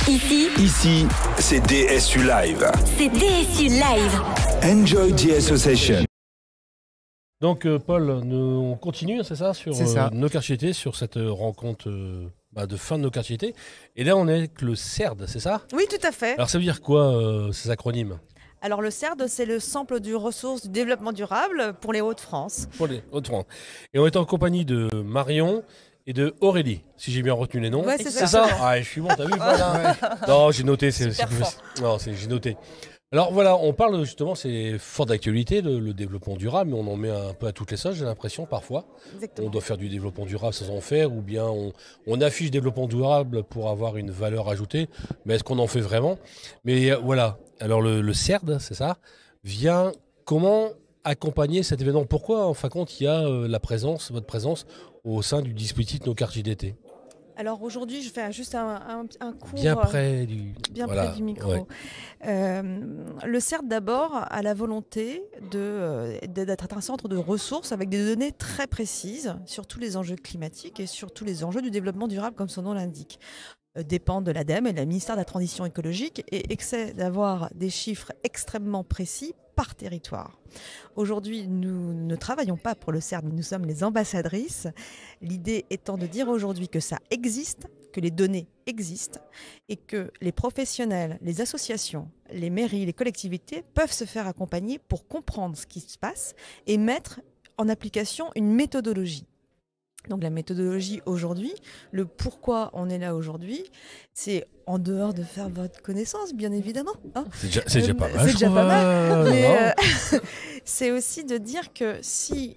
Ici, c'est DSU Live. C'est DSU Live. Enjoy the association. Donc Paul, on continue, c'est ça, sur nos quartiers, sur cette rencontre de fin de nos quartiers. Et là, on est avec le CERD, c'est ça? Oui, tout à fait. Alors ça veut dire quoi, ces acronymes? Alors le CERD, c'est le Centre du ressources du développement durable pour les Hauts-de-France. Pour les Hauts-de-France. Et on est en compagnie de Marion et de Aurélie, si j'ai bien retenu les noms. Ouais, c'est ça. Ah, je suis bon, t'as vu, voilà. Non, j'ai noté, j'ai noté. Alors voilà, on parle justement, c'est fort d'actualité, le développement durable, mais on en met un peu à toutes les sauces, j'ai l'impression, parfois. Exactement. On doit faire du développement durable sans en faire, ou bien on affiche développement durable pour avoir une valeur ajoutée, mais est-ce qu'on en fait vraiment? Mais voilà, alors le CERD, c'est ça, vient comment accompagner cet événement? Pourquoi, en fin de compte, il y a votre présence au sein du dispositif Nos quartiers d'été? Alors aujourd'hui, je fais juste un cours bien près du micro. Ouais. Le CERD d'abord a la volonté d'être un centre de ressources avec des données très précises sur tous les enjeux climatiques et sur tous les enjeux du développement durable, comme son nom l'indique. Dépend de l'ADEME et du ministère de la Transition écologique et essaie d'avoir des chiffres extrêmement précis par territoire. Aujourd'hui, nous ne travaillons pas pour le CERD, nous sommes les ambassadrices. L'idée étant de dire aujourd'hui que ça existe, que les données existent et que les professionnels, les associations, les mairies, les collectivités peuvent se faire accompagner pour comprendre ce qui se passe et mettre en application une méthodologie. Donc la méthodologie aujourd'hui, le pourquoi on est là aujourd'hui, c'est en dehors de faire votre connaissance, bien évidemment. Hein, c'est déjà pas mal. C'est déjà pas mal. Mais c'est aussi de dire que si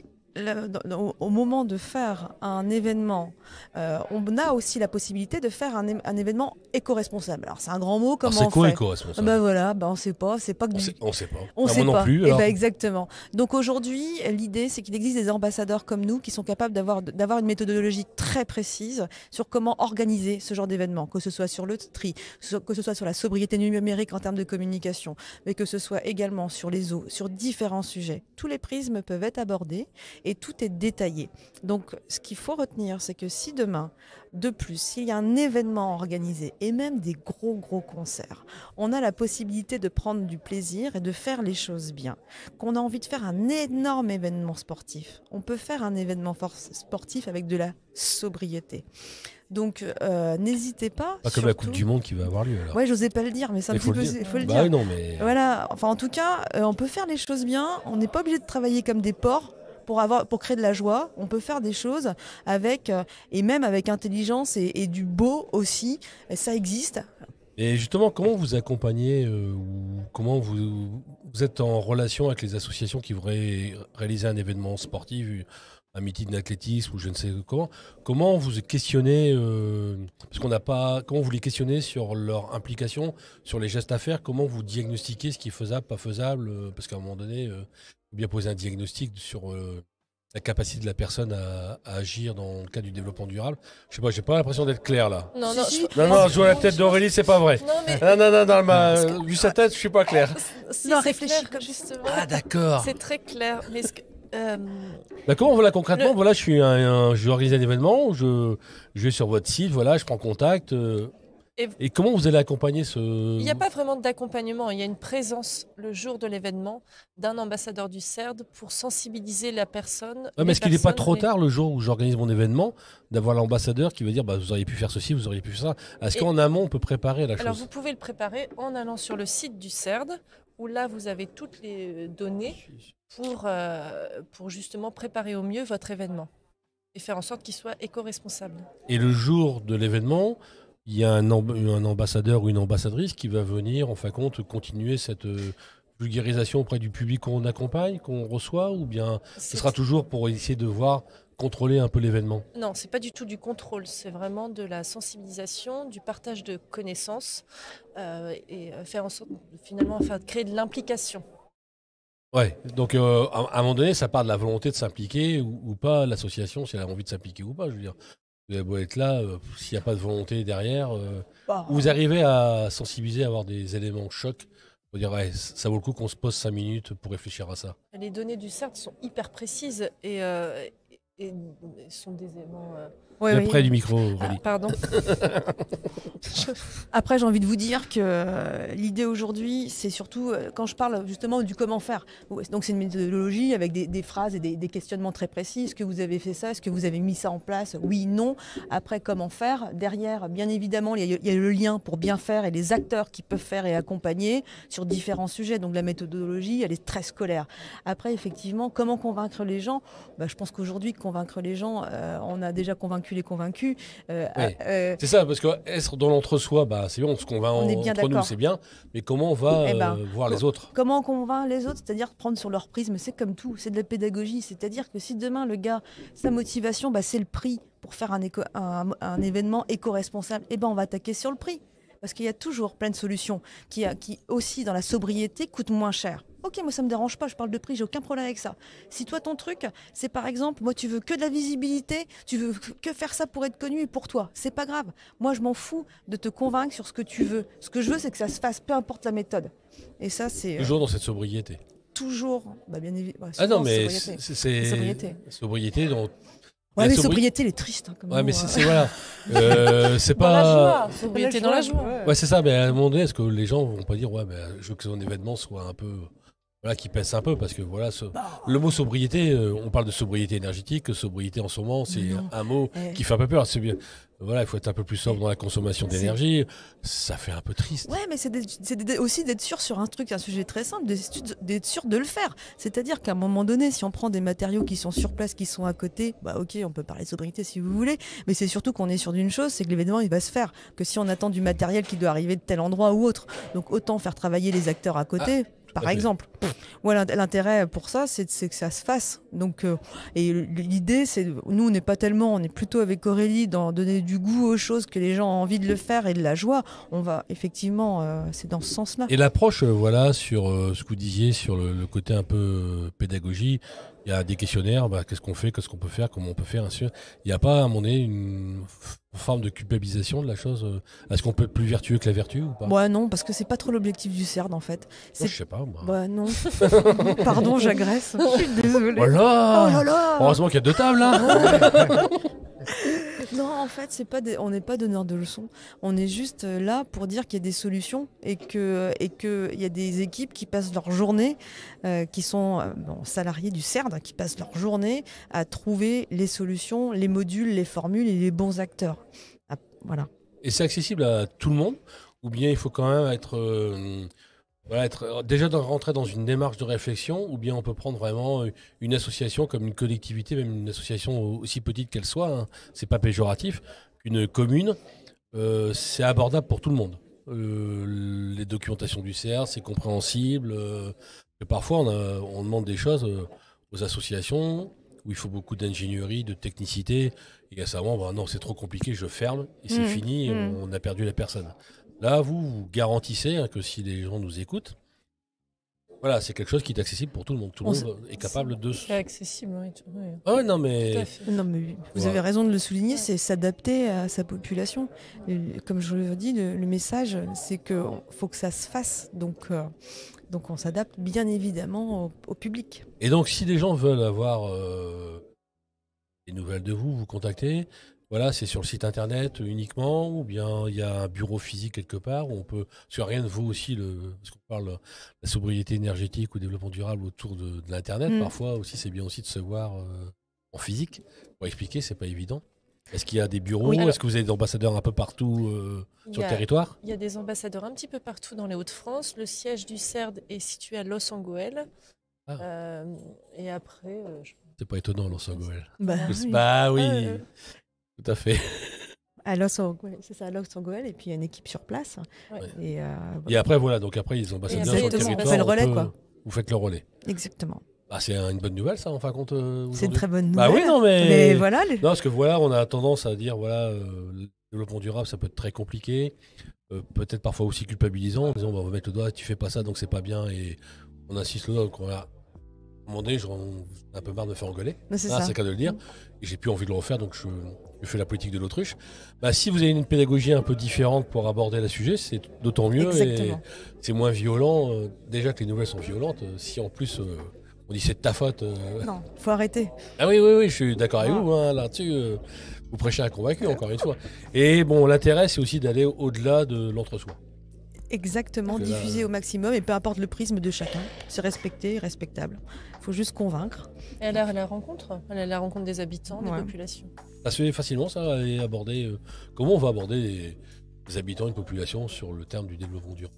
au moment de faire un événement, on a aussi la possibilité de faire un événement éco-responsable. Alors c'est un grand mot, comment on fait? C'est quoi éco-responsable? On sait pas, c'est pas que on sait pas. On moi sait non pas. plus. Alors... exactement. Donc aujourd'hui, l'idée c'est qu'il existe des ambassadeurs comme nous qui sont capables d'avoir une méthodologie très précise sur comment organiser ce genre d'événement, que ce soit sur le tri, que ce soit sur la sobriété numérique en termes de communication, mais que ce soit également sur les eaux, sur différents sujets. Tous les prismes peuvent être abordés et tout est détaillé. Donc, ce qu'il faut retenir, c'est que si demain, de plus, s'il y a un événement organisé et même des gros concerts, on a la possibilité de prendre du plaisir et de faire les choses bien. Qu'on a envie de faire un énorme événement sportif, on peut faire un événement sportif avec de la sobriété. Donc, n'hésitez pas. Pas comme la Coupe du Monde qui va avoir lieu. Alors. Ouais, j'osais pas le dire, mais c'est un petit peu. Il faut le dire. Non, mais... Voilà. Enfin, en tout cas, on peut faire les choses bien. On n'est pas obligé de travailler comme des porcs. Pour créer de la joie, on peut faire des choses avec, et même avec intelligence et du beau aussi, et ça existe. Et justement, comment vous accompagnez ou comment vous êtes en relation avec les associations qui voudraient réaliser un événement sportif, un meeting d'athlétisme ou je ne sais comment? Comment vous questionnez, parce qu'on n'a pas, comment vous les questionnez sur leur implication, sur les gestes à faire, comment vous diagnostiquez ce qui est faisable, pas faisable, parce qu'à un moment donné... bien poser un diagnostic sur la capacité de la personne à agir dans le cadre du développement durable. Je sais pas, j'ai pas l'impression d'être clair là. Non, je vois la tête d'Aurélie, c'est pas vrai. Non, vu sa tête, je suis pas clair. Non, réfléchis comme justement. Ah d'accord. C'est très clair, mais comment voilà concrètement, voilà, je vais organiser un événement, je vais sur votre site, voilà, je prends contact. Et comment vous allez accompagner ce... Il n'y a pas vraiment d'accompagnement, il y a une présence le jour de l'événement d'un ambassadeur du CERD pour sensibiliser la personne. Mais est-ce qu'il n'est pas trop tard le jour où j'organise mon événement d'avoir l'ambassadeur qui va dire vous auriez pu faire ceci, vous auriez pu faire ça? Est-ce qu'en amont on peut préparer la chose? Alors vous pouvez le préparer en allant sur le site du CERD où là vous avez toutes les données pour justement préparer au mieux votre événement et faire en sorte qu'il soit éco-responsable. Et le jour de l'événement, il y a un ambassadeur ou une ambassadrice qui va venir, en fin de compte, continuer cette vulgarisation auprès du public qu'on accompagne, qu'on reçoit, ou bien ce sera toujours pour essayer de contrôler un peu l'événement? Non, c'est pas du tout du contrôle, c'est vraiment de la sensibilisation, du partage de connaissances et faire en sorte finalement de créer de l'implication. Ouais, donc à un moment donné, ça part de la volonté de s'impliquer ou pas, l'association, si elle a envie de s'impliquer ou pas, je veux dire. Vous avez beau être là, s'il n'y a pas de volonté derrière, vous arrivez à sensibiliser, à avoir des éléments chocs, pour dire ça vaut le coup qu'on se pose 5 minutes pour réfléchir à ça. Les données du CERD sont hyper précises et sont des éléments Ouais, Bien oui. près du micro, Aurélie. Pardon. Après, j'ai envie de vous dire que l'idée aujourd'hui, c'est surtout quand je parle justement du comment faire. Donc, c'est une méthodologie avec des phrases et des questionnements très précis. Est-ce que vous avez fait ça? Est-ce que vous avez mis ça en place? Oui, non. Après, comment faire? Derrière, bien évidemment, il y a le lien pour bien faire et les acteurs qui peuvent faire et accompagner sur différents sujets. Donc, la méthodologie, elle est très scolaire. Après, effectivement, comment convaincre les gens? Je pense qu'aujourd'hui, convaincre les gens, on a déjà convaincu les convaincus. C'est ça, parce que être dans l'entre-soi, c'est bien, on se convainc On est bien entre nous, d'accord. c'est bien. Mais comment on va Eh ben, voir les autres? Comment on convainc les autres? C'est-à-dire prendre sur leur prisme, c'est comme tout, c'est de la pédagogie. C'est-à-dire que si demain le gars, sa motivation, c'est le prix pour faire un événement éco-responsable, on va attaquer sur le prix. Parce qu'il y a toujours plein de solutions qui aussi dans la sobriété coûtent moins cher. Ok, moi ça me dérange pas, je parle de prix, j'ai aucun problème avec ça. Si toi ton truc, c'est par exemple, moi tu veux que de la visibilité, tu veux que faire ça pour être connu et pour toi, c'est pas grave. Moi je m'en fous de te convaincre sur ce que tu veux. Ce que je veux c'est que ça se fasse, peu importe la méthode. Et ça c'est Toujours dans cette sobriété. toujours, bien évidemment. Ah non, mais sobriété. c'est Sobriété. sobriété dans. Ouais, La mais sobri- sobriété, elle est triste. Comme Ouais, mot, mais hein. c'est voilà. C'est Dans la pas. joie. Sobriété dans la joie. Ouais, c'est ça. Mais à un moment donné, est-ce que les gens vont pas dire, ouais, je veux que son événement soit un peu. Voilà, qui pèse un peu, parce que voilà, le mot sobriété, on parle de sobriété énergétique, sobriété en ce moment, c'est Non. un mot qui fait un peu peur. C'est bien. Voilà, il faut être un peu plus sobre dans la consommation d'énergie. Ça fait un peu triste. Ouais, mais aussi d'être sûr sur un sujet très simple, d'être sûr de le faire. C'est-à-dire qu'à un moment donné, si on prend des matériaux qui sont sur place, qui sont à côté, ok, on peut parler de sobriété si vous voulez, mais c'est surtout qu'on est sûr d'une chose, c'est que l'événement, il va se faire. Que si on attend du matériel qui doit arriver de tel endroit ou autre. Donc autant faire travailler les acteurs à côté. Par exemple. Voilà, l'intérêt pour ça, c'est que ça se fasse. Donc, et l'idée, c'est, nous, on est plutôt avec Aurélie dans donner du goût aux choses, que les gens ont envie de le faire et de la joie. On va effectivement, c'est dans ce sens-là. Et l'approche, voilà, sur ce que vous disiez, sur le côté un peu pédagogie, il y a des questionnaires, qu'est-ce qu'on fait, qu'est-ce qu'on peut faire, comment on peut faire, ainsi. Il n'y a pas, à un moment donné, une forme de culpabilisation de la chose. Est-ce qu'on peut être plus vertueux que la vertu ou pas? Ouais, non, parce que c'est pas trop l'objectif du CERD, en fait. Moi, je sais pas, moi. Non. Pardon, j'agresse. Je suis désolée. Voilà. Oh là là. Heureusement qu'il y a deux tables, hein. Non, en fait, on n'est pas donneur de leçons. On est juste là pour dire qu'il y a des solutions et qu'il y a des équipes qui passent leur journée, qui sont salariés du CERD, qui passent leur journée à trouver les solutions, les modules, les formules et les bons acteurs. Voilà. Et c'est accessible à tout le monde? Ou bien il faut quand même être déjà rentrer dans une démarche de réflexion, ou bien on peut prendre vraiment une association comme une collectivité, même une association aussi petite qu'elle soit, hein, c'est pas péjoratif, une commune, c'est abordable pour tout le monde. Les documentations du CR, c'est compréhensible. Et parfois, on demande des choses aux associations où il faut beaucoup d'ingénierie, de technicité, et à ça moment, non, c'est trop compliqué, je ferme, et c'est fini, et on a perdu la personne. Là, vous garantissez que si les gens nous écoutent, voilà, c'est quelque chose qui est accessible pour tout le monde. Tout le monde est capable de... C'est accessible, oui. Ah ouais, non, mais... Tout à fait. Non, mais vous avez raison de le souligner, c'est s'adapter à sa population. Et comme je le dis, le message, c'est qu'il faut que ça se fasse. Donc on s'adapte bien évidemment au public. Et donc, si des gens veulent avoir des nouvelles de vous, vous contactez. Voilà, c'est sur le site internet uniquement, ou bien il y a un bureau physique quelque part où on peut. Parce que rien ne vaut aussi parce qu'on parle de la sobriété énergétique ou développement durable autour de l'internet. Parfois aussi, c'est bien aussi de se voir en physique. Pour expliquer, c'est pas évident. Est-ce qu'il y a des bureaux? Oui. Est-ce que vous avez des ambassadeurs un peu partout sur le territoire? Il y a des ambassadeurs un petit peu partout dans les Hauts-de-France. Le siège du CERD est situé à Los Angeles. Et après. C'est pas étonnant, Los Angeles. Oui. Oui. Tout à fait. À Los Angeles, c'est ça, à Los Angeles, et puis il y a une équipe sur place. Ouais. Et après, voilà, donc après, ils ont ambassadeurs sur le exactement, territoire. on fait le relais, quoi. Vous faites le relais. Exactement. C'est une bonne nouvelle, ça, en fin de compte. C'est une très bonne Bah nouvelle. oui, non, mais. Mais voilà. Non, parce que voilà, on a tendance à dire, voilà, le développement durable, ça peut être très compliqué, peut-être parfois aussi culpabilisant, en disant, on va mettre le doigt, tu fais pas ça, donc c'est pas bien, et on insiste le doigt, donc on a. À un moment donné, j'en ai un peu marre de me faire engueuler. C'est ça. C'est le cas de le dire. Et j'ai plus envie de le refaire, donc je fais la politique de l'autruche. Si vous avez une pédagogie un peu différente pour aborder le sujet, c'est d'autant mieux. Exactement. Et c'est moins violent. Déjà que les nouvelles sont violentes. Si en plus on dit c'est de ta faute. Non, faut arrêter. Ah oui, je suis d'accord avec vous hein, là-dessus. Vous prêchez un convaincu, encore une fois. Et bon, l'intérêt, c'est aussi d'aller au-delà de l'entre-soi. Exactement, Parce que là, diffuser au maximum et peu importe le prisme de chacun. C'est respecté, respectable. Il faut juste convaincre. Et elle a la rencontre. Elle a la rencontre des habitants, des Ouais. populations. Ça se fait facilement, ça, et aborder. Comment on va aborder les habitants, une population sur le terme du développement durable?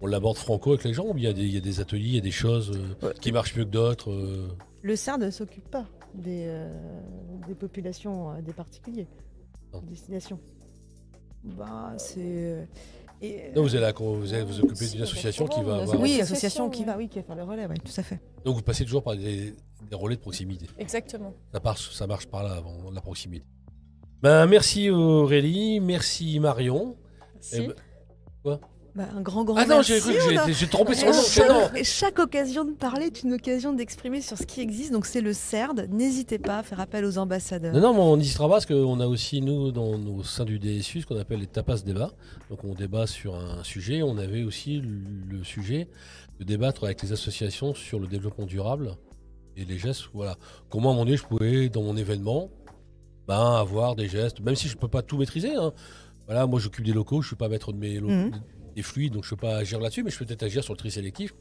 On l'aborde franco avec les gens ou il y a des ateliers, il y a des choses qui marchent mieux que d'autres Le CERD ne s'occupe pas des populations, des particuliers, Non. des destinations. Bah, c'est. Non, vous allez vous occuper d'une association qui va avoir. Oui, Association, association qui va faire le relais, oui, tout à fait. Donc vous passez toujours par des relais de proximité. Exactement. Ça marche par là, avant la proximité. Ben, merci Aurélie, merci Marion. Si. Eh ben, quoi? Bah, un grand Ah non, merci. j'ai cru que on a- j'ai trompé son nom. c'est non. Chaque occasion de parler est une occasion d'exprimer sur ce qui existe. Donc c'est le CERD. N'hésitez pas à faire appel aux ambassadeurs. Non, mais on n'hésitera pas parce qu'on a aussi, nous, au sein du DSU, ce qu'on appelle les tapas débats. Donc on débat sur un sujet. On avait aussi le sujet de débattre avec les associations sur le développement durable et les gestes. Voilà. Comment, à un moment donné, je pouvais, dans mon événement, avoir des gestes, même si je ne peux pas tout maîtriser. Hein. Voilà, moi, j'occupe des locaux, je ne suis pas maître de des fluides, donc je ne peux pas agir là-dessus, mais je peux peut-être agir sur le tri sélectif.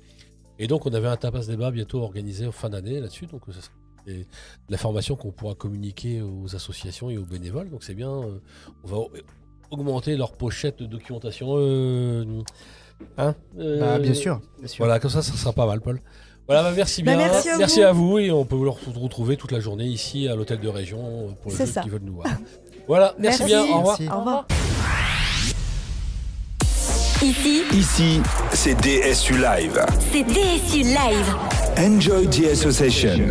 Et donc, on avait un tapas débat bientôt organisé en fin d'année là-dessus. Donc, ça c'est de l'information qu'on pourra communiquer aux associations et aux bénévoles. Donc, c'est bien. On va augmenter leur pochette de documentation. Bien sûr. Voilà, comme ça sera pas mal, Paul. Voilà, merci bien. Merci à vous. Et on peut vous retrouver toute la journée ici à l'hôtel de région pour C'est ceux ça. qui veulent nous voir. Voilà, merci bien. Au revoir. Merci. Au revoir. Ici, c'est DSU Live. c'est DSU Live. Enjoy the association.